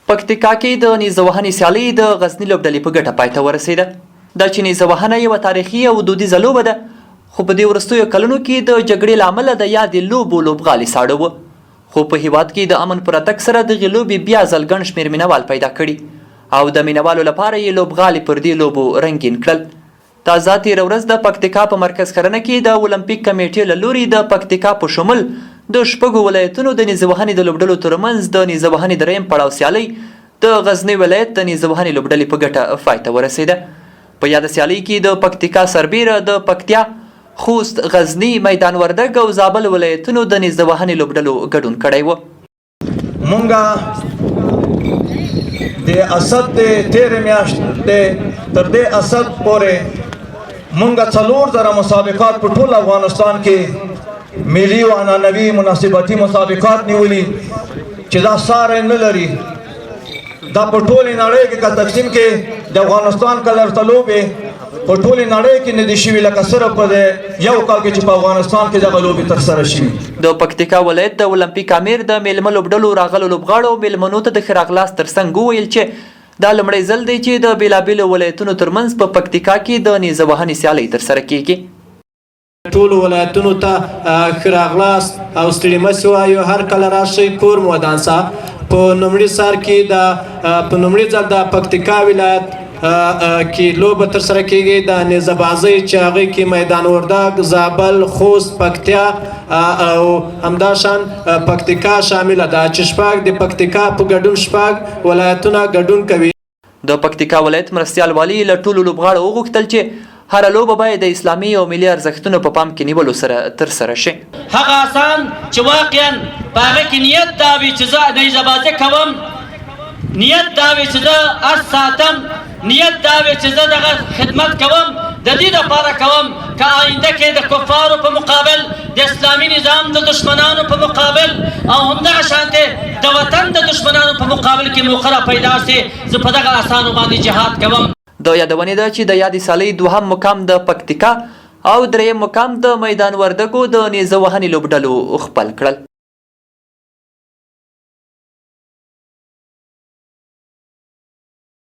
پکتيکا کې د نېزه وهنې سیالۍ د غزني لوبډلې په ګټه پای ته ورسېده. دا چې نېزه وهنه یوه تاریخي او دودیزه لوبه ده، خو په دې ورستیو کلونو کې د جګړې له امله د یادې لوبو لوبغالي ساړه وه. خو په هېواد کې د امن په راتګ سره دغې لوبې بیا ځل ګڼ شمېر مینوال پیدا کړي او د مینوالو لپاره یې لوبغالي پر دې لوبو رنګین کړل. تازه تېره ورځ د پکتيکا په مرکز کرنه کې د اولمپیک کمیټې له لوري د پکتيکا په شمول د 6 ولایتونو د نېزه وهنې د لوبډلو ترمنځ د نېزه وهنې درېیم پړاو سیالۍ د غزني ولایت د نېزه وهنې لوبډلې په ګټه پای ته ورسېده. په یاده سیالۍ کې د پکتيکا سربیره د پکتیا، خوست، غزني، میدان وردګ او زابل ولایتونو د نېزه وهنې لوبډلو ګډون کړی و. مونږه د اسد د تېرې میاشتې تر دې اسد پورې مونږه 4,000 مسابقات په ټول افغانستان کې ملي او عنعنوي مناسبتي مسابقات نیولي چې دا ساری نه لري. دا په ټولې نړۍ کې که تقسیم کې د افغانستان کلرته لوبې په ټولې نړۍ کې نه دي شوي لکه صرف په یو کال کې چې په افغانستان کې دغه لوبې ترسره شوي. د پکتيکا ولایت د اولمپیک امیر د میلمه لوبډلو راغلو لوبغاړو میلمنو ته د ښه راغلاست ترڅنګ وویل چې دا لومړی ځل دی چې د بېلابېلو ولایتونو ترمنځ په پکتيکا کې د نېزه وهنې سیالۍ ترسره کیږي. ټولو ولایتونو ته ښه راغلاست او ستړي مه سئ وایو، هر کله راشئ کور مو ودان سه. په لومړي سر کې په لومړي ځل د پکتيکا ولایت کې لوبه ترسره کیږي د نېزه بازي چې هغې کې میدان وردګ، زابل، خوست، پکتیا او همداشان پکتيکا شامله ده چې شپږ د پکتيکا په ګډون 6 ولایتونه ګډون کوي. د پکتيکا ولایت مرستیال والي له ټولو لوبغاړو وغوښتل چې هره لوبه باید د اسلامي او ملي ارزښتونو په پام کې نیولو سره ترسره شي. هغه آسان چې واقعا په هغه کې نیت دا وي چې زه نېزه بازي کوم، نیت دا وي چې زه اس ساتم، نیت دا وي چې زه دغه خدمت کوم، د دې لپاره کوم که آینده کې د کفارو په مقابل د اسلامي نظام د دشمنانو په مقابل او همدغه شانتې د وطن د دشمنانو په مقابل کې موقعه پیدا سي، زه په دغه اسانو باندې جهاد کوم. د یادونې ده چې د یادې سیالۍ دوهم مقام د پکتيکا او درېیم مقام د میدان وردګو د نېزه وهنې لوبډلو خپل کړل.